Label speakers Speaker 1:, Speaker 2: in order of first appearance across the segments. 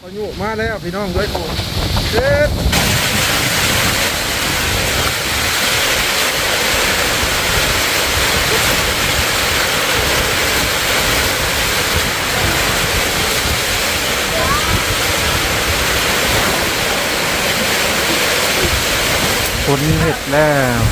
Speaker 1: พายุมาแล้วพี่น้องเลยเด็ดฝนเห็ดแล้ว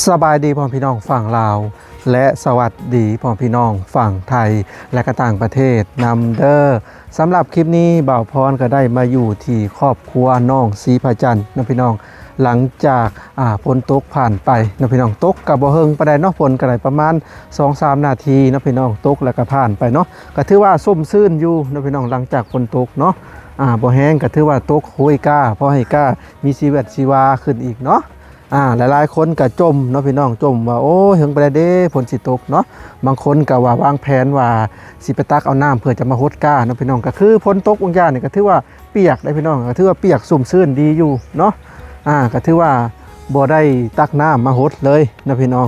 Speaker 1: สบายดีพ่อพี่น้องฝั่งลาวและสวัสดีพ่อพี่น้องฝั่งไทยและก็ต่างประเทศนำเด้อสำหรับคลิปนี้บ่าวพรก็ได้มาอยู่ที่ครอบครัวน้องศรีพระจันทร์นะพี่น้องหลังจากฝนตกผ่านไปนะพี่น้องตกกับบ่เฮิงประได้เนาะฝนก็ได้ประมาณ 2-3 นาทีนะพี่น้องตกแล้วก็ผ่านไปเนาะก็ถือว่าส้มซื่นอยู่นะพี่น้องหลังจากฝนตกเนาะบ่แห้งก็ถือว่าตกโหยก้าพอให้ก้ามีชีวิตชีวาขึ้นอีกเนาะหลายๆคนก็จมเนาะพี่น้องจมว่าโอ้เฮิงไปได้เด้ฝนสิตกเนาะบางคนก็ว่าวางแผนว่าสิไปตักเอาน้ำเพื่อจะมาฮดก้าเนาะพี่น้องก็คือฝนตกบางอย่างนี่ก็ถือว่าเปียกได้พี่น้องก็ถือว่าเปียกสุ่มซื่นดีอยู่เนาะก็ถือว่าบ่ได้ตักน้ำมาฮดเลยนะพี่น้อง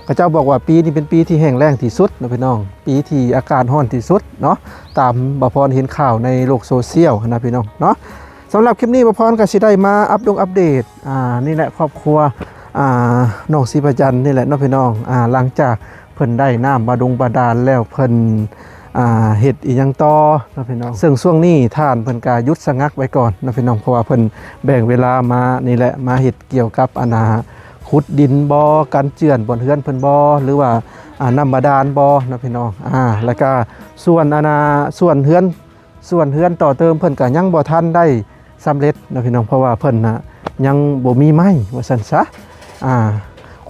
Speaker 1: ก็เจ้าบอกว่าปีนี้เป็นปีที่แห้งแล้งที่สุดนะพี่น้องปีที่อากาศร้อนที่สุดเนาะตามบ่พรเห็นข่าวในโลกโซเชียลนะพี่น้องเนาะสำหรับคลิปนี้บ่พรก็สิได้มาอัปเดตนี่แหละครอบครัวน้องศรีพระจันทร์นี่แหละเนาะพี่น้องหลังจากเพิ่นได้น้ำบาดาลแล้วเพิ่นเฮ็ดอีหยังต่อนะพี่น้องซึ่งช่วงนี้ท่านเพิ่นก็หยุดชะงักไว้ก่อนนะพี่น้องเพราะว่าเพิ่นแบ่งเวลามานี่แหละมาเฮ็ดเกี่ยวกับขุดดินบ่กันเจือนบนเฮือนเพิ่นบ่หรือว่าน้ำบาดาลบ่นะพี่น้องแล้วก็ส่วนส่วนเฮือนต่อเติมเพิ่นก็ยังบ่ทันได้สำเร็จนะพี่น้องเพราะว่าเพิ่นยังบ่มีไม้ว่าซั่นซะ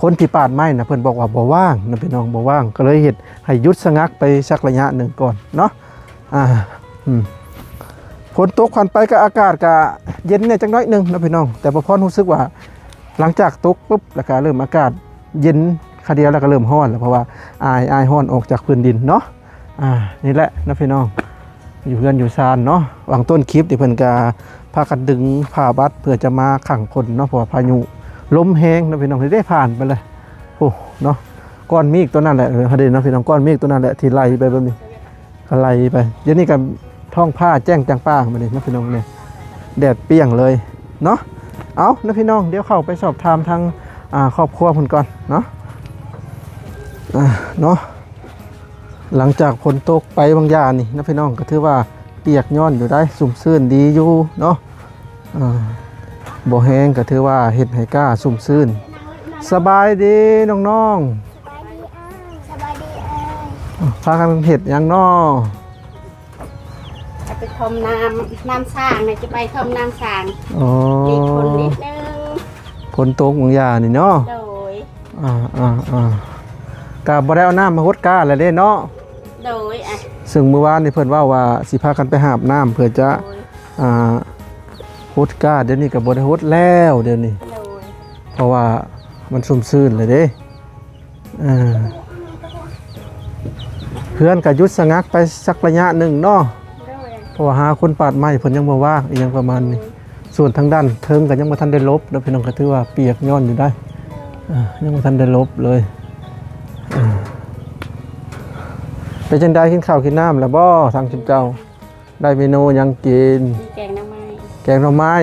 Speaker 1: คนที่ปาดไม้นะเพิ่นบอกว่าบ่ว่างนะพี่น้องบ่ว่างก็เลยเฮ็ดให้หยุดชะงักไปสักระยะหนึ่งก่อนเนาะฝนตกผ่านไปก็อากาศก็เย็นเนี่ยจังน้อยนึงนะพี่น้องแต่บ่พอรู้สึกว่าหลังจากตกปุ๊บแล้วก็เริ่มอากาศเย็นคาเดียวแล้วก็เริ่มร้อนแล้วเพราะว่าอายร้อนออกจากพื้นดินเนาะนี่แหละนะพี่น้องอยู่เพื่อนอยู่ซานเนาะวางต้นคลิปที่เพิ่นก็พากันดึงผ้าบัดเพื่อจะมาขังคนเนาะเพราะว่าพายุลมแห้งนะพี่น้องได้ผ่านไปเลยโอ้เนาะก้อนเมฆตัวนั้นแหละเดี๋ยวนะพี่น้องก้อนเมฆตัวนั้นแหละที่ไล่ไปแบบนี้ไล่ไปเดี๋ยวนี้กันท้องผ้าแจ้งจังป้ามาเลยนะพี่น้องเนี่ยแดดเปรี้ยงเลยเนาะเอานะพี่น้องเดี๋ยวเข้าไปสอบถามทางครอบครัวคนก่อนเนาะเนาะหลังจากฝนตกไปบางอย่างนี่นะพี่น้องก็ถือว่าเปียกย้อนอยู่ได้สุ่มซื่นดีอยู่เนาะบ่แห้งก็ถือว่าเห็ดให้กล้าสุ่มซื่นสบายดีน้องๆพากันเห็ดยังน้อ
Speaker 2: จะไปทมน้ำสร้างเนี่ยจะไปทมน้ำสร้างอีกคนนิดนึง
Speaker 1: ฝนตกบางอย่างนี่เนาะ
Speaker 2: โดย
Speaker 1: กาบ่ได้เอาน้ำมาฮดกล้าอะไรเด้เนาะ
Speaker 2: โดย
Speaker 1: ซึ่งเมื่อวานนี่เพิ่นว่าสิพากันไปหาบน้ำเพื่อจะฮดกล้าเดี๋ยวนี้ก็บ่ได้ฮดแล้วเดี๋ยวนี้เพราะว่ามันซุ่มซื่นเลยเด้เพื่อนก็หยุดชะงักไปสักระยะหนึ่งเนาะเพราะว่าหาคนปาดไม้เพิ่นยังบ่ว่างอีหยังประมาณนี้ส่วนทางด้านเทิงก็ยังบ่ทันได้ลบแล้วพี่น้องก็ถือว่าเปียกย้อนอยู่ได้ยังบ่ทันได้ลบเลยไปจังได้กินข้าวกินน้ำแล้วบ่ทางเจ้าได้เมนูยังกิน
Speaker 2: แกงหน่อ
Speaker 1: ไม้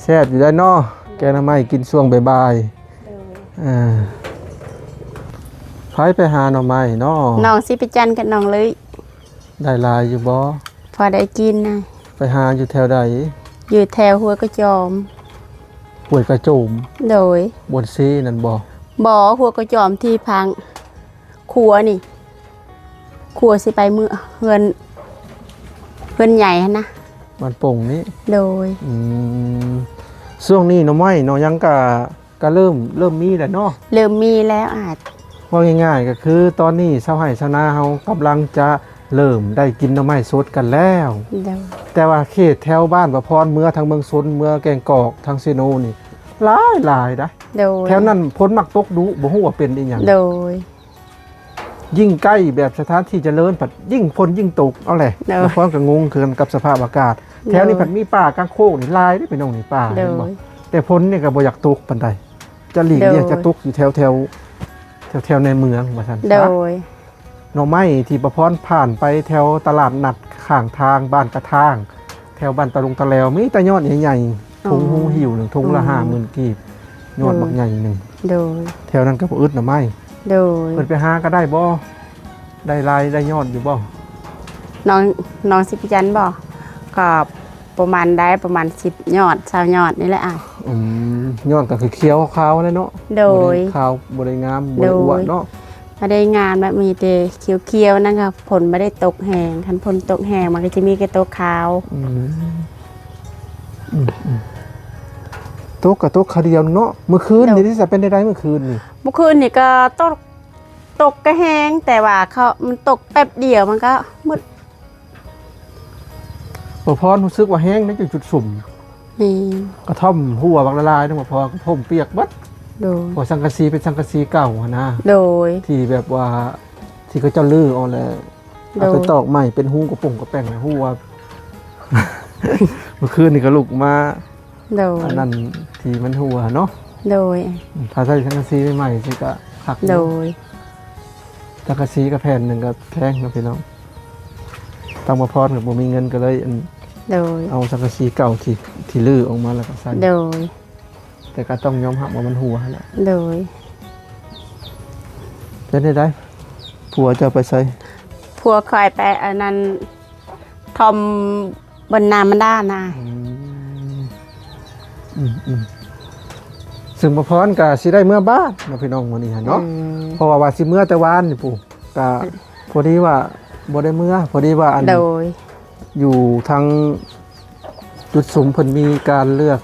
Speaker 1: แซ่บอยู่ได้เนาะแกงหน่อไม้กินช่วงบ่ายๆไปหาหน่อไม้เนาะ
Speaker 2: น้องศรีพระจันทร์กับน้องเลย
Speaker 1: ได้ลายอยู่บ่
Speaker 2: พอได้กินนะ
Speaker 1: ไปหาอยู่แถวใด
Speaker 2: อยู่แถวห้วยกระจอม
Speaker 1: ห้วยกระโจม
Speaker 2: โดย
Speaker 1: บนซีนั่นบ่
Speaker 2: บ่หัวกระจอมที่พังครัวนี่ครัวสิไปมือเฮือนใหญ่หั่นนะ
Speaker 1: บ้านโป่งนี้
Speaker 2: โดย
Speaker 1: ช่วงนี้หน่อไม้หน่อยังก็เริ่มมีแล้วเนาะ
Speaker 2: เริ่มมีแล้วอาจ
Speaker 1: ว่าง่ายๆก็คือตอนนี้ชาวไร่ชาวนาเฮากำลังจะเริ่มได้กินหน่อไม้สดกันแล้ว
Speaker 2: โดย
Speaker 1: แต่ว่าเขตแถวบ้านประพรเมื่อทางเมืองซนเมื่อแกงกอกทางเซโนนี่หลายนะ
Speaker 2: โดย
Speaker 1: แถวนั้นพ้นมักตกดุบ่ฮู้ว่าเป็นอีหยัง
Speaker 2: โดย
Speaker 1: ยิ่งใกล้แบบสถานที่เจริญผัดยิ่งฝนยิ่งตกเอาแหละ
Speaker 2: เนอะ
Speaker 1: ประพรก็งงเกินกับสภาพอากาศ แถวนี้ผัดมีป่ากลางโคกนี่หลายได้เป็นน้องนี่ป่า
Speaker 2: โด
Speaker 1: เห็นบ่
Speaker 2: ย
Speaker 1: แต่พ้นนี่ก็บ่อยากตกปานใดจะหลีกเลี่ยง
Speaker 2: โดย
Speaker 1: จะตกอยู่แถวในเมืองว่าซั่น
Speaker 2: โด
Speaker 1: ซะ
Speaker 2: ย
Speaker 1: หน่อไม้ที่ประพรผ่านไปแถวตลาดนัดข้างทางบ้านกระทาง แถวบ้านตะลุงตะแลวมีแต่ยอดใหญ่ๆทุงหูหิวหนึ่งทุงละ50,000กีบยอดบักใหญ่หนึ่ง
Speaker 2: โดย
Speaker 1: แถวนั้นก็บ่อึดหน่อไม้
Speaker 2: โดย
Speaker 1: เพิ่นไปหาก็ได้บ่ได้ลายได้ยอดอยู่บ่
Speaker 2: น้องสิพิจันบอกก็ประมาณได้ประมาณ10ยอด20ยอดนี่แหละอ่ะ
Speaker 1: ยอดก็คือเขียวขาวๆเลยเนาะ
Speaker 2: โดย
Speaker 1: บ่ไขาวบ่ได้งามบ่ได้อ้วนเนาะ
Speaker 2: มาได้งานแบบมีแต่เขียวๆนะคะผลไม่ได้ตกแหงคันผลตกแหงมันก็จะมีแค่ตกขาว
Speaker 1: ตกกับตกคาเดียวเนาะเมื่อคืนนี่ที่จะเป็นได้เมื่อคืนนี่
Speaker 2: เมื่อคืนนี่ก็ตกกระแหงแต่ว่ามันตกแป๊บเดียวมันก็มืด
Speaker 1: บ่พรรู้สึกว่าแห้งในจุดสุ่ม
Speaker 2: นี่
Speaker 1: กระท่อมหัวบักละลายทั้งบ่พอกระท่อมเปียกเบัด
Speaker 2: โดย
Speaker 1: พอสังกะสีเป็นสังกะสีเก่าอะนะ
Speaker 2: โดย
Speaker 1: ที่แบบว่าที่เขาเจ้าลื้อเอาแล้วเอาไปตอกใหม่เป็นหูกระป่งกระแป้งนะหูว่า เมื่อคืนนี่ก็ลุกมา
Speaker 2: โดย
Speaker 1: อันนั้นที่มันหัวเนาะ
Speaker 2: โดย
Speaker 1: ถ้าใส่สังกะสีใหม่ๆสิก็หัก
Speaker 2: โดย
Speaker 1: สังกะสีก็แผ่นหนึ่งก็แพงนะพี่น้องตั้งมาพรกับบ่มีเงินก็เลย
Speaker 2: โดย
Speaker 1: เอาสังกะสีเก่าที่ลื้อออกมาแล้วก็ใส่
Speaker 2: โดย
Speaker 1: แต่ก็ต้องยอมรับว่ามันหัวแหละ
Speaker 2: โดย
Speaker 1: จะได้ผัวจะเอาไปใส่
Speaker 2: พัวคอยไปอันนั้นทอมบนนามันด้านะ
Speaker 1: ซึ่งมาพรก็สิได้เมื่อบ้านเนาะพี่น้องมื้อนี้ฮะเนาะ เพราะว่าสิเมื่อแต่วานนี่ปู่ก็พอดีว่าบ่ได้เมื่อพอดีว่าอัน
Speaker 2: โดย
Speaker 1: อยู่ทางจุดสุมเพิ่นมีการเลือก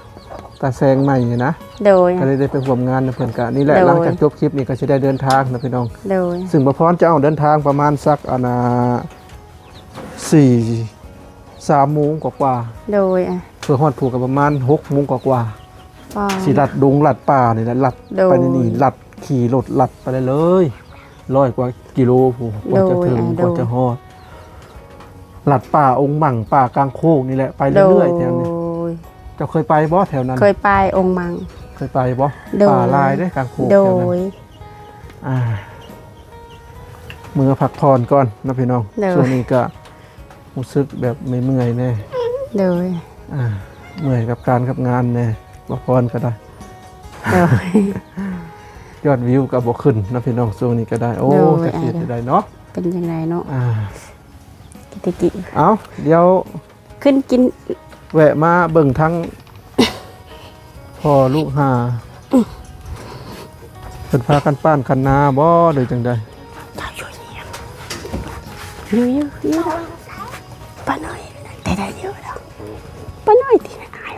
Speaker 1: ตาแซงใหม่นะ
Speaker 2: โดย
Speaker 1: ก็เลยได้ไปร่วมงานนะเพิ่นก็นี่แหละ
Speaker 2: โดย
Speaker 1: หลังจากจบคลิปนี้ก็สิได้เดินทางนะพี่น้อง
Speaker 2: โดย
Speaker 1: ซึ่งบ่พรจะเอาเดินทางประมาณสัก3 โมงกว่า
Speaker 2: โดยอ่ะ
Speaker 1: ๆเพื่อฮอดผูกก็ประมาณ6 โมงกว่า
Speaker 2: ป้า
Speaker 1: ๆสิลัดดงลัดป่านี่แหละลัด
Speaker 2: โดย
Speaker 1: ไปนี่ลัดขี่รถลัดไปเลย100 กว่ากิโลผู้กว่าจะถึง
Speaker 2: โดย
Speaker 1: กว่าจะฮอดลัดป่าองค์หมั่งป่ากลางโคกนี่แหละไป
Speaker 2: โด
Speaker 1: เรื่อย
Speaker 2: ย
Speaker 1: ๆแถวนี้เจ้าเคยไปบ่แถวนั้น
Speaker 2: เคยไปองค์มัง
Speaker 1: เคยไปบ่
Speaker 2: โดย
Speaker 1: ป่าลายได้กลางโคก
Speaker 2: โด
Speaker 1: แถวนั้น
Speaker 2: ย
Speaker 1: มือพักผ่อนก่อนนะพี่น้อง
Speaker 2: โดย
Speaker 1: ช่วงนี้ก็รู้สึกแบบไม่เมื่อยแน่
Speaker 2: โดย
Speaker 1: เมื่อยกับการกับงานแน่พักผ่อนก็ได้
Speaker 2: โดย
Speaker 1: ยอดวิวก็บ่ขึ้นนะพี่น้องช่วงนี้ก็ได้โอ้
Speaker 2: โดย
Speaker 1: จะเสียได้เนาะ
Speaker 2: เป็นยังไงเนาะ
Speaker 1: อ่า
Speaker 2: กิติ
Speaker 1: เอาเดี๋ยว
Speaker 2: ขึ้นกิน
Speaker 1: แวะมาเบิ่งทั้ง พ่อลูกหาเพิ่นพากันป้านกันนาบ่หรือจังใด
Speaker 2: อยู่ป้าน้อยได้เดียวแล้วป้าน้อยที่ไหนอาย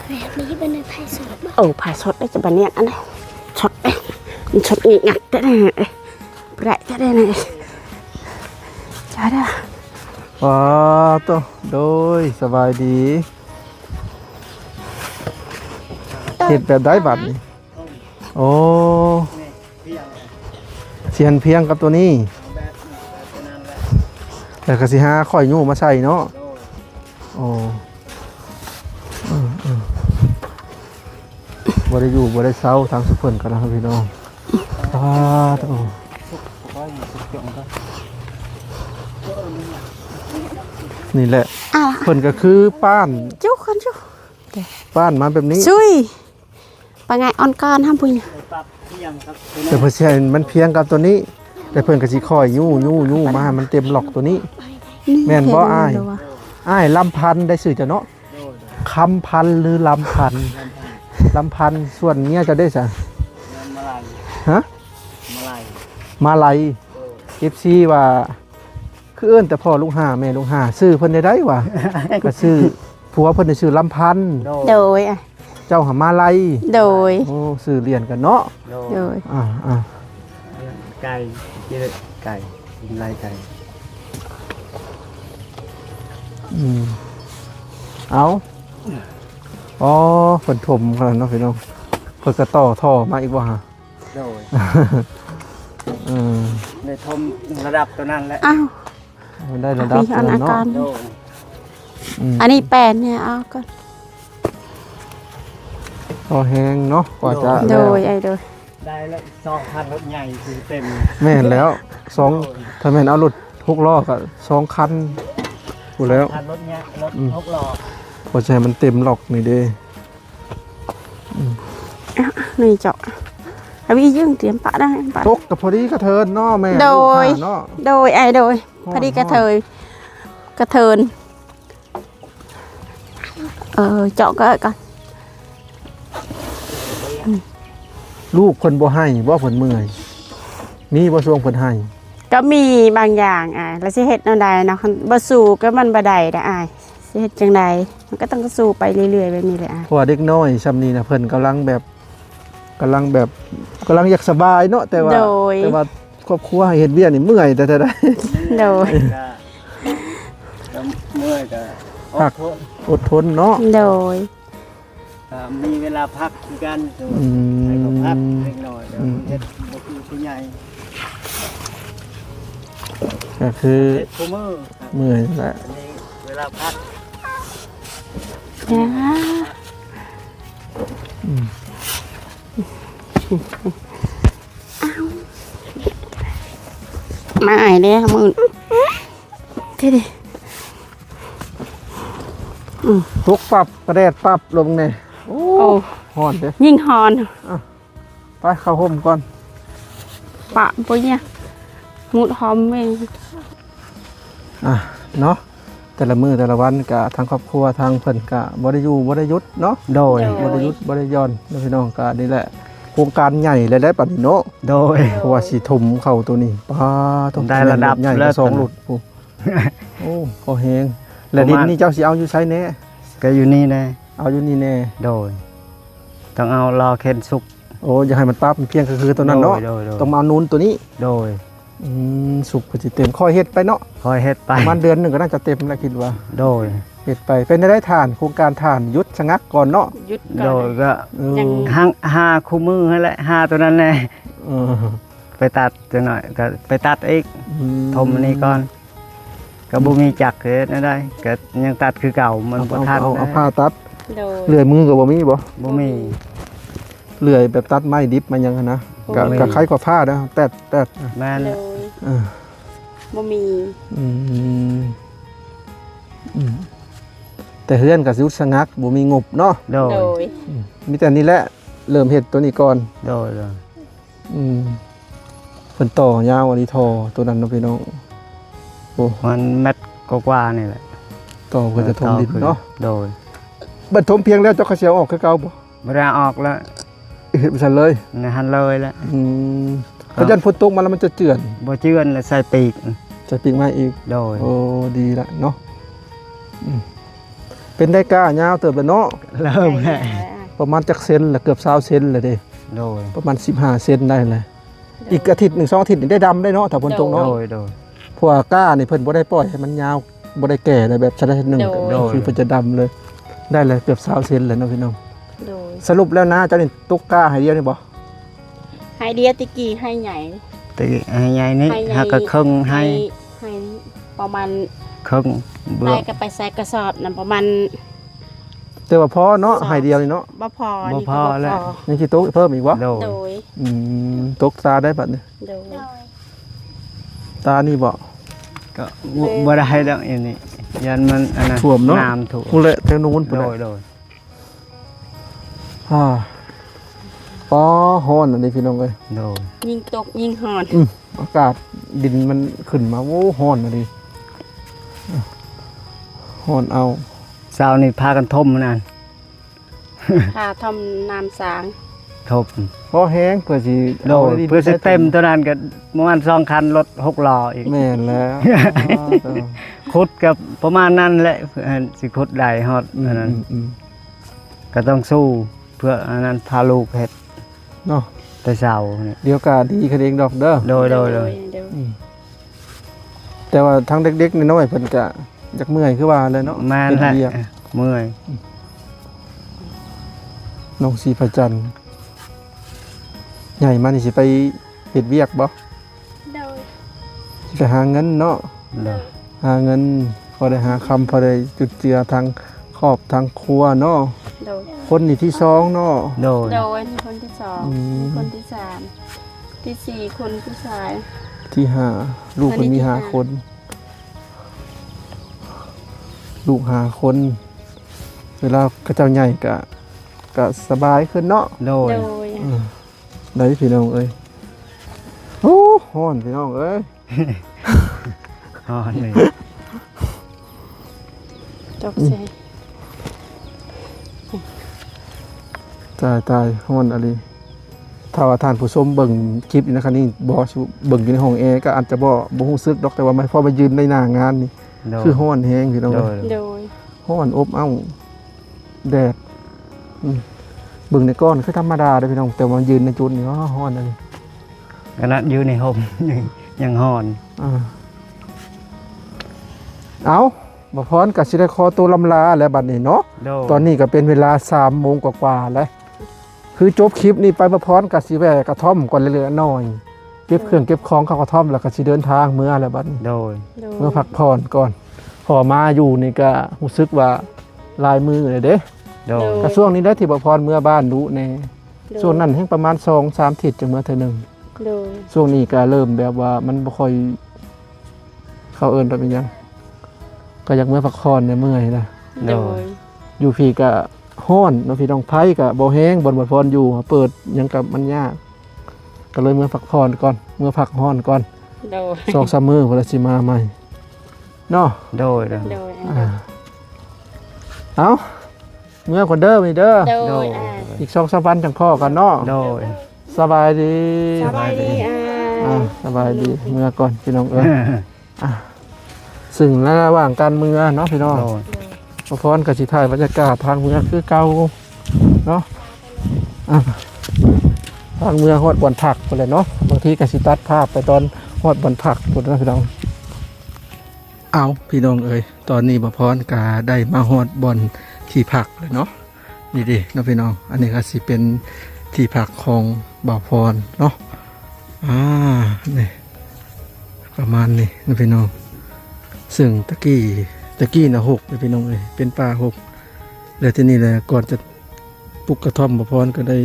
Speaker 3: แบบนี้เป็นในไพ่สด
Speaker 2: ผายสดได้จะบันเนียอันไหนช็อตได้มันช็อตงีงักได้ไหนแปะได้ไหนจ้าได้
Speaker 1: อ๋อตัวโดยสบายดีเฮ็ดแบบได้บัดนี่โอ้เสียนเพียงกับตัวนี้แต่ก็สิหาข่อยยู่มาใส่เนาะโอ้บ่ได้อยู่บ่ได้เซาทางสุพรรณกันนะครับพี่น้องตัวนี่แหละเพิ่นก็คือป้าน
Speaker 2: จุกคนจุก
Speaker 1: ป้านมาแบบนี้
Speaker 2: ซุยไปไงออนก้อนห้ามปุย
Speaker 1: แต่เพิ่นสิให้มันเพียงกับตัวนี้แต่เพิ่นก็สิค่อยยู่มาให้มันเต็มหลอกตัวนี้ แม่นบ่อ้าย อ้ายลำพันธุ์ได้สื่อจะเนาะคำพันธุ์หรือลำพันธุ์ลำพันธุ์ส่วนเนี้ยจะได้ซะ
Speaker 4: ลาย
Speaker 1: ฮะ
Speaker 4: มาลาย
Speaker 1: มาลัย FC ว่าคือเอิ้นแต่พ่อลูกห้าแม่ลูกห้าชื่อเพิ่นได้วะ ก็ชื่อผัวเพิ่นน่ะชื่อลำพันธ์
Speaker 2: โดยอ่ะ
Speaker 1: เจ้าหามาลัย
Speaker 2: โดย
Speaker 1: โอ้ชื่อเรียนกันเนาะ
Speaker 2: โดย
Speaker 1: อ่า
Speaker 4: ไก่กินไก่กินลายไก่
Speaker 1: เอาอ๋อเพิ่นถมกันเนาะพี่น้องเพิ่นก็ต่อท่อมาอีกว่าฮะ
Speaker 4: โดย
Speaker 1: อืม
Speaker 4: ในทมระดับตัวนั้นแหละ
Speaker 2: อ้าว
Speaker 1: มันได้ระดับ
Speaker 2: มีอัน
Speaker 1: แล้ว
Speaker 2: อา
Speaker 1: เนาะ
Speaker 2: การ
Speaker 4: โดย
Speaker 2: อันนี้แปดเนี่ยเอาก่อน
Speaker 1: พอแห้งเนาะกว่าจะ
Speaker 2: โด
Speaker 1: แล้ว
Speaker 2: ยไอ้โดย
Speaker 4: ได้แล้ว2,000รถใหญ่คือเต็ม
Speaker 1: แม่นแล้วสองถ้าแม่นเอารถ6ล้อก็2คันพูดแล้ว
Speaker 4: คันรถเนี้ยรถ6ล้อ
Speaker 1: พอใช้มันเต็มหรอกนี่เด้
Speaker 2: นี่เจาะเอาวิยื่งเตรียมปะได้ปะ
Speaker 1: ตกกับพอดีกระเทินเนาะแม่
Speaker 2: โดย
Speaker 1: ลูกค้าเนาะ
Speaker 2: โดยไอ้โดยพอดีกระเทยกระเทินเจาะก็ก่อน
Speaker 1: ลูกเพิ่นบ่ให้บ่เพิ่นเมื่อยมีบ่ช่วงเพิ่นให้
Speaker 2: ก็มีบางอย่างแล้วสิเฮ็ดแนวใดเนาะบ่สู้ก็มันบ่ได้ได้สิเฮ็ดจังใดมันก็ต้องสู้ไปเรื่อยๆแบบนี้แหละ
Speaker 1: เพราะว่าเด็กน้อยซำนี้นะเพิ่นกำลังอยากสบายเนาะแต่ว่าครอบครัวให้เฮ็ดเวียกนี่เมื่อยแต่ได้
Speaker 2: โดย
Speaker 4: ก็เมื่อยก็อดทน
Speaker 1: อดทนเนาะ
Speaker 2: โดย
Speaker 4: มีเวลาพักคือกัน
Speaker 1: อื
Speaker 4: ให้เขาพัก
Speaker 1: ม
Speaker 4: เล็กน้อยเดี๋ยวเฮ็ดบ่คือผู้ใหญ่
Speaker 1: ก็คือ
Speaker 4: เฮ็ดผู้มือ
Speaker 1: เมื่อยแหละ
Speaker 4: อันนี้เวลาพัก
Speaker 2: มาไอ้เด้มึงที่ดิ
Speaker 1: ตกปับกระแดดปับลงแน่โอ้
Speaker 2: โอ้
Speaker 1: ฮ้อนเด้
Speaker 2: ยิ่งฮอน
Speaker 1: ไปเข้าห่มก่อน
Speaker 2: ปะปุ้ยเนี่ยมุดหอมเอง
Speaker 1: เนาะแต่ละมื้อแต่ละวันก็ทางครอบครัวทางเพิ่นก็บ่ได้อยู่บ่ได้หยุดเนาะ
Speaker 4: โดย
Speaker 1: บ่ได้หยุดบ่ได้หย่อนเนาะพี่น้องก็นี่แหละโครงการใหญ่เลยได้ปานนี้เนาะ
Speaker 4: โดย
Speaker 1: เพราะว่าสิถมเข้าตัวนี้ป้าต้อง
Speaker 4: ได้ระดับ
Speaker 1: ใหญ่
Speaker 4: แล้
Speaker 1: ก็
Speaker 4: ว
Speaker 1: สองหลุดโอ้ โอ้พอแฮงแล้วดินนี่เจ้าสิเอาอยู่ไสแน่
Speaker 4: ก็อยู่นี่แน่
Speaker 1: เอาอยู่นี่แน่
Speaker 4: โดย ต้องเอารอเข็นสุก
Speaker 1: โอ้อย่าให้มันปั๊บมันเพียงคือตัวนั้นเนาะ
Speaker 4: โดย
Speaker 1: ต้องมาเอานูนตัวนี้
Speaker 4: โดย
Speaker 1: สุกก็สิเต็มค่อยเฮ็ดไปเนาะ
Speaker 4: คอยเฮ็ดไป
Speaker 1: ประมาณเดือนหนึงก็น่าจะเต็มแล้วคิดว่า
Speaker 4: โดย
Speaker 1: เฮ็ดไปเป็นได้ทานโครงการทานหยุดชะงักก่อนเนาะ
Speaker 2: หยุด
Speaker 4: โด
Speaker 2: ก่อน
Speaker 4: ยก็
Speaker 1: เออ
Speaker 2: ยัง
Speaker 4: ห้าคู่มือให้แหละห้าตัวนั้นแน่
Speaker 1: เออ
Speaker 4: ไปตัดจังหน่อยก็ไปตัดอีก
Speaker 1: อื
Speaker 4: ทมอันนี้ก่อนก็บ่มีจักรเฮ็ดได้ก็ยังตัดคือเก่ามันบ่ทัน
Speaker 1: เอา
Speaker 4: นะ
Speaker 1: ผ้าตัด
Speaker 2: โดย
Speaker 1: เลื่อยมือก็บ่มีบ่
Speaker 4: บ่มี
Speaker 1: เลื่อยแบบตัดไม้ดิบมายังหั้นนะก็
Speaker 4: บ่มี
Speaker 1: ก็คล้ายกว่าผ้านะแต่
Speaker 4: แม่น
Speaker 2: โดย
Speaker 1: เออ
Speaker 2: บ่มี
Speaker 1: อืมอืมแต่เฮือนก็สิหยุดชะงักบ่มีงบเนาะ
Speaker 4: โดย
Speaker 2: โดย
Speaker 1: มีแต่นี่แหละเริ่มเฮ็ดตัวนี้ก่อน
Speaker 4: โดย
Speaker 1: อืมเพิ่นต่อยาวอันนี้ทอตัวนั้นเนาะพี่น้องโอ้
Speaker 4: มันเม็ดกว่าๆนี่แหละ
Speaker 1: ต่อเพิ่นจะทมดินเนาะ
Speaker 4: โดย
Speaker 1: บัดทมเพียงแล้วเจ้าก็สิเอาออกคือเก่าบ่
Speaker 4: บ่ได้ออกแล้ว
Speaker 1: เฮ็ดไปซั่นเลย
Speaker 4: ในหันเลยแล้ว
Speaker 1: อืมก็ยันฝนตกมาแล้วมันจะเจือน
Speaker 4: บ่เจือนแล้วใส่ปีก
Speaker 1: จะปีกมาอีก
Speaker 4: โดย
Speaker 1: โอ้ดีละเนาะอืมเป็นได้ก้ายาวเติบแล้วเนาะ
Speaker 4: เริ่มแล้ว
Speaker 1: ประมาณจักเซนละเกือบ20เซนเลยเด้
Speaker 4: โดย
Speaker 1: ประมาณ15เซนได้เลยอีกอาทิตย์1 2อาทิตย์นี่ได้ดำได้เนาะถ้าฝนตก
Speaker 4: โด
Speaker 1: เนาะ
Speaker 4: ยโดย
Speaker 1: เพราะว่าก้านี่เพิ่นบ่ได้ปล่อยให้มันยาวบ่ได้แก่เลยแบบชนิดหนึง
Speaker 4: โดย
Speaker 1: คือเพิ่นจะดำเลย ได้เลยเกือบ20เซนเลยเนาะพี่น้อง
Speaker 2: โดย
Speaker 1: สรุปแล้วนะเจ้านี่ตกก้าให้เดียวนี่บ่
Speaker 2: ให้เดียติกี้ให้ใหญ่
Speaker 4: ตีให้ใหญ่นี่
Speaker 2: ให้ใหญ่
Speaker 4: หาก็ครึ่งให้
Speaker 2: ให้ประมาณ
Speaker 4: ครึ่งเบื้อ
Speaker 2: ได้
Speaker 4: ง
Speaker 2: ก็ไปใส่กระสอบนั่นประมาณ
Speaker 1: แต่ว่าพอเนาะให้เดียวนี่เนาะ
Speaker 2: บ่พอ
Speaker 4: บ่
Speaker 2: นี่
Speaker 4: พ
Speaker 2: ก็
Speaker 4: อ
Speaker 2: บ่
Speaker 4: แล้ว
Speaker 2: พอ
Speaker 1: นี่สิตกเพิ่มอีกบ่
Speaker 4: โดย
Speaker 2: โดย
Speaker 1: ตกตาได้บัดนี้
Speaker 2: โดย
Speaker 1: ตานี่บ่
Speaker 4: ก็บ่ได้แล้วอันนี้ยันมันอันนั้น
Speaker 1: ท่วมเนาะ
Speaker 4: น้ำท่วม
Speaker 1: พุ่นแหละทางนู้นพุ่น
Speaker 4: โด
Speaker 1: แหละ
Speaker 4: ยโดย
Speaker 1: ฮ่าป้อฮ้อนอันนี้พี่น้องเอ้ย
Speaker 4: โดย
Speaker 2: ยิงตกยิงหอน
Speaker 1: อากาศดินมันขึ้นมาโอ้ฮ้อนอันนี้ฮ้อนเอา
Speaker 4: เช้านี่พากันทมนั่น
Speaker 2: ค่ะทำน้ำสาง
Speaker 4: ท ทบ
Speaker 1: พอแห้งเพื่อสิ
Speaker 4: โดย
Speaker 1: าดิน
Speaker 4: เพื่อสิเต็มตัวนั้นก็ประมาณ2คันรถ6ล้ออีก
Speaker 1: แม่นแล้ว
Speaker 4: ขุดกับประมาณนั้นแหละเพื่อให้สิขุดได้ฮอดเท่านั้น
Speaker 1: อืม
Speaker 4: ก็ต้องสู้เพื่ออันนั้นพาลูกเฮ็ด
Speaker 1: เนาะ
Speaker 4: แต่เช้าเนี่ย
Speaker 1: เดี๋ยวก็ดีขึ้นเองดอกเด้อ
Speaker 4: โดย
Speaker 2: โดย
Speaker 1: แต่ว่าทั้งเด็กๆน้อยๆเพิ่นก็จักเมื่อยคือว่าเลยเนาะ
Speaker 4: แม่น
Speaker 1: เป็น
Speaker 4: แหละ
Speaker 1: เวียก
Speaker 4: เมื่อย
Speaker 1: น้องสีพระจันทร์ใหญ่มานี่สิไปเฮ็ดเวียกบ่
Speaker 3: โดย
Speaker 1: สิไปหาเงินเนาะ
Speaker 4: โดย
Speaker 1: หาเงินพอได้หาคำพอได้จุดเจือทางครอบทางครัวเนาะ
Speaker 2: โดย
Speaker 1: คนนี่ที่สองเนาะ
Speaker 4: โดย
Speaker 2: โดยคนที่สอง
Speaker 1: อืม
Speaker 2: คนที่สามที่สี่คนผู้ชาย
Speaker 1: ที่ห้าลูก
Speaker 2: อัน
Speaker 1: เพิ่น
Speaker 2: นี้
Speaker 1: มี
Speaker 2: ที่
Speaker 1: ห้า
Speaker 2: ห้า
Speaker 1: คน ลูก5คน เวลากระเจ้าใหญ่ก็สบายขึ้นเนาะ
Speaker 4: โดย
Speaker 2: โดย
Speaker 1: ได้พี่น้องเอ้ยโอ้ฮ้อนพี่น้องเอ้ย
Speaker 4: อ๋อนี่
Speaker 2: ตกใจ
Speaker 1: ตายฮ้อนอะไรถ้าว่าท่านผู้ชมเบิ่งคลิปนี้นะครับนี่บ่สิเบิ่งอยู่ในห้องแอร์ก็อาจจะบ่ฮู้สึกดอกแต่ว่าพอมายืนในหน้างานนี่
Speaker 4: โดย
Speaker 1: คือฮ้อนแฮงพี่น้อง
Speaker 4: โด
Speaker 1: เอ้ย
Speaker 4: ย
Speaker 2: โดย
Speaker 1: ฮ้อนอบอ้าวแดดเบิ่งในก้อนคือธรรมดาเด้อพี่น้องแต่ว่ายืนในจุดนี่ฮ้อนเลย
Speaker 4: ขณะอยู่ในห่ม ยังฮ้อน
Speaker 1: เอาบ่พรก็สิได้ขอตัวลำลาแล้วบัดนี้เนาะ
Speaker 4: โดย
Speaker 1: ตอนนี้ก็เป็นเวลา3 โมงกว่าๆแล้วคือจบคลิปนี้ไปบ่พรก็สิแวะกระท่อมก่อนเรื่อยๆหน่อยเก็บเครื่องเก็บของเข้ากระท่อมแล้วก็สิเดินทางเมื่อแล้วบัดนี้
Speaker 4: โดย
Speaker 2: โดย
Speaker 1: เมื่อพักผ่อนก่อนพอมาอยู่นี่ก็รู้สึกว่าลายมือเลยเด้
Speaker 4: โดย
Speaker 1: ก็ช่วงนี้ได้ที่บ่พรเมื่อบ้านดุแน่
Speaker 2: โดย
Speaker 1: ช่วงนั้นแห่งประมาณ2-3 ทิศจะเมื่อเทื่อหนึง
Speaker 2: โดย
Speaker 1: ช่วงนี้ก็เริ่มแบบว่ามันบ่ค่อยเข้าเอิ้นว่าเป็นหยังก็อยากเมื่อพักผ่อนเนี่ยเมื่อยนะ
Speaker 2: โดย
Speaker 1: อยู่พี่ก็ฮ้อนเนาะพี่น้องไผก็บ่แห้งบ่พรอยู่เปิดหยังกับมันยากก็เลยเมื่อพักผ่อนก่อนเมื่อพักฮ้อนก่อน
Speaker 2: โดย
Speaker 1: 2-3 มื้อเพิ่นสิมาใหม่เนาะ
Speaker 4: โดย
Speaker 2: โดย
Speaker 1: เอาเมื่อคนเด้อไปเด้อ
Speaker 2: โดย
Speaker 1: อีก2-3 วันจังพ่อกันเนาะ
Speaker 4: โดย
Speaker 1: สบายดี
Speaker 2: สบายดี
Speaker 1: สบายดีเมื่อก่อนพี่น้องเอ้ยซึ่งระหว่างการเมื่อเนาะพี่น้อง
Speaker 4: โดย
Speaker 1: พอพรกับสิถ่ายบรรยากาศทางเมื่อคือเก่าเนาะทางเมื่อฮอดบ่อนผักไปเลยเนาะบางทีก็สิตัดภาพไปตอนฮอดบ่อนผักพุ่นนะพี่น้องเอาพี่น้องเอ้ยตอนนี้บ่พรก็ได้มาฮอดบ่อนที่พักเลยเนาะนี่ดิเนาะพี่น้องอันนี้ก็สิเป็นที่พักของบ่าวพรเนาะนี่ประมาณนี้นะพี่น้องซึ่งตะกี้นะหกเลยพี่น้องเลยเป็นป่าหกแล้วที่นี่แหละก่อนจะปลูกกระท่อมบ่พรก็ได้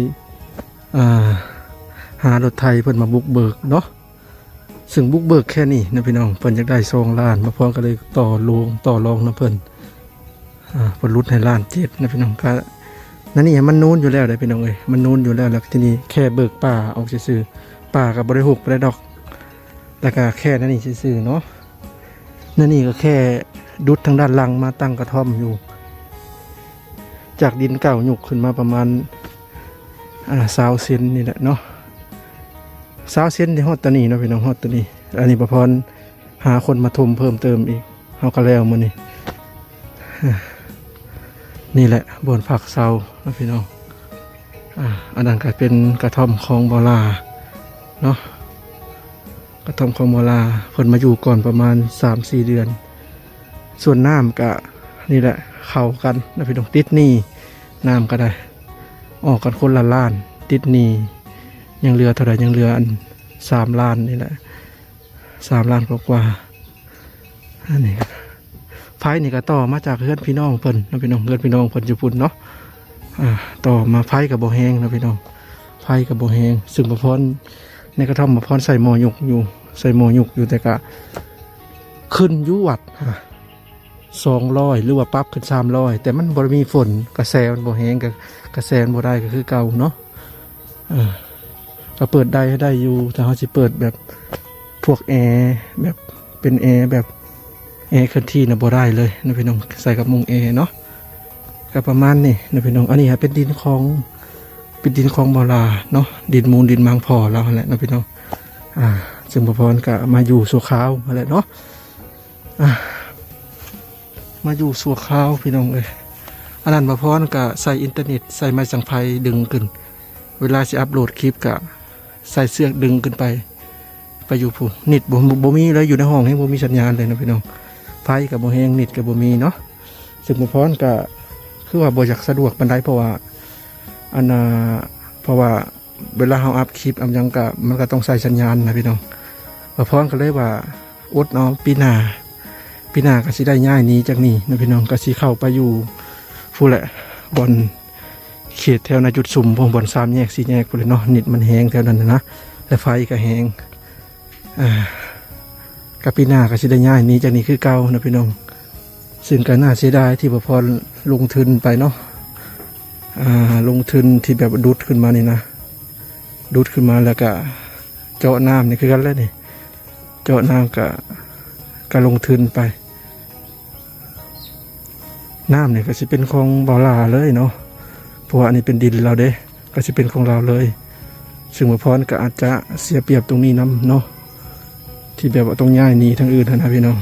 Speaker 1: หารถไทยเพิ่นมาบุกเบิกเนาะซึ่งบุกเบิกแค่นี้นะพี่น้องเพิ่นอยากได้2 ล้านบ่พรก็เลยต่อรองนะเพิ่นเพิ่นลดให้1.7 ล้านนะพี่น้องก็นั่นนี่มันนูนอยู่แล้วได้พี่น้องเอ้ยมันนูนอยู่แล้วแล้วที่นี่แค่เบิกป่าออกซื่อๆป่าก็บ่ได้หกบ่ได้ดอกแล้วก็แค่นั้นนี่ซื่อๆเนาะนั่นนี่ก็แค่ดุดทางด้านหลังมาตั้งกระท่อมอยู่จากดินเก่าหยุกขึ้นมาประมาณ20 เซนนี่แหละเนาะ20 เซนที่ฮอดตะนี่เนาะพี่น้องฮอดตะนี่อันนี้ประพรหาคนมาทมเพิ่มเติมอีกเฮาก็แล้วมื้อนี้นี่แหละบนผักเซานะพี่น้องอันนั้นก็เป็นกระท่อมของบอลาเนาะกระท่อมของบอลาเพิ่นมาอยู่ก่อนประมาณ 3-4 เดือนส่วนน้ำก็นี่แหละเข้ากันนะพี่น้องติดหนี้น้ำก็ได้ออกกันคนละล้านติดหนี้ยังเหลือเท่าไหร่ยังเหลืออัน3 ล้านนี่แหละ3 ล้านกว่าอันนี้ไฟนี่ก็ต่อมาจากเพื่อนพี่น้องเพิ่นนะพี่น้องเพื่อนพี่น้องเพิ่นอยู่พุ่นเนาะต่อมาไฟกับบ่แห้งนะพี่น้องไฟกับบ่แห้งซึ่งบ่พรในกระท่อมบ่พรใส่หม้อหยกอยู่แต่ก็ขึ้นอยู่วัด200หรือว่าปรับขึ้น300แต่มันบ่มีฝนกระแสมันบ่แห้งกับกระแสมันบ่ได้ก็คือเก่าเนาะก็เปิดได้ให้ได้อยู่แต่เฮาสิเปิดแบบพวกแอร์แบบเป็นแอร์แบบแอร์เคลื่อนที่นะบ่ได้เลยนะพี่น้องใส่กับมุงแอร์เนาะก็ประมาณนี้นะพี่น้องอันนี้เป็นดินของ เป็นดินของบาลาเนาะดินมูลดินมังพอเราแหละเนาะพี่น้องซึ่งบ่พรก็มาอยู่สัวขาวนั่นแหละเนาะมาอยู่สัวขาวพี่น้องเอ้ยอันนั้นบ่พรก็ใส่อินเทอร์เน็ตใส่ไม้สังไฟดึงขึ้นเวลาสิอัปโหลดคลิปก็ใส่เสื้อดึงขึ้นไปอยู่ผู้นิดบ่มีเลยอยู่ในห้องให้บ่มีสัญญาณเลยนะพี่น้องไฟกับบ่แห้งนิดกับบ่มีเนาะซึ่งบ่พรก็คือว่าบ่อยากสะดวกปานใดเพราะว่าเพราะว่าเวลาเฮาอัพคลิปอันยังก็มันก็ต้องใส่สัญญาณนะพี่น้องบ่พรก็เลยว่าอดเอาปีหน้าก็สิได้ย้ายหนีจากนี่นะพี่น้องก็สิเข้าไปอยู่ผู้แหละบอนเขตแถวในจุดสุ่มพวกบอน3แยก4แยกพุ่นเลยเนาะนิดมันแห้งแถวนั้นนะและไฟก็แห้งกับปีหน้าก็สิได้ย้ายหนี้จากนี้คือเก่านะพี่น้องซึ่งก็น่าเสียดายที่บ่พอลงทุนไปเนาะลงทุนที่แบบดูดขึ้นมานี่นะดูดขึ้นมาแล้วก็เจาะน้ำนี่คือกันแล้วนี่เจาะน้ำก็ลงทุนไปน้ำเนี่ยก็สิเป็นของบ่อลาเลยเนาะเพราะว่าอันนี้เป็นดินเราเด้ก็สิเป็นของเราเลยซึ่งบ่พรก็อาจจะเสียเปรียบตรงนี้นำเนาะที่แบบว่าต้องย้ายหนีทางอื่นนะพี่น้อง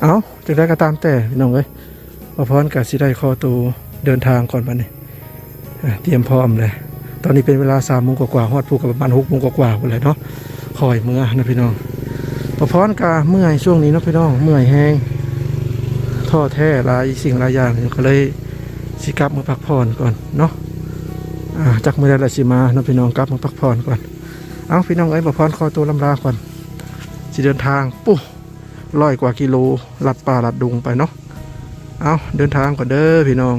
Speaker 1: เอาจังได้ก็ตามแต่พี่น้องเอ้ยบ่พรก็สิได้ขอตัวเดินทางก่อนบัดนี้เตรียมพร้อมเลยตอนนี้เป็นเวลา3 โมงกว่าฮอดภูกับประมาณ6 โมงกว่าพุ่นแหละเนาะคอยเมื่อนะพี่น้องบ่พรก็เมื่อยช่วงนี้เนาะพี่น้องเมื่อยแฮงท้อแท้หลายสิ่งหลายอย่างก็เลยสิกลับมาพักผ่อนก่อนเนาะจากเมื่อไรละสิมาน้องพี่น้องกลับมาพักผ่อนก่อนเอาพี่น้องเอ้ยบ่พรขอตัวลำลาก่อนสิเดินทาง100 กว่ากิโลลัดป่าลัดดงไปเนาะเอาเดินทางก่อนเด้อพี่น้อง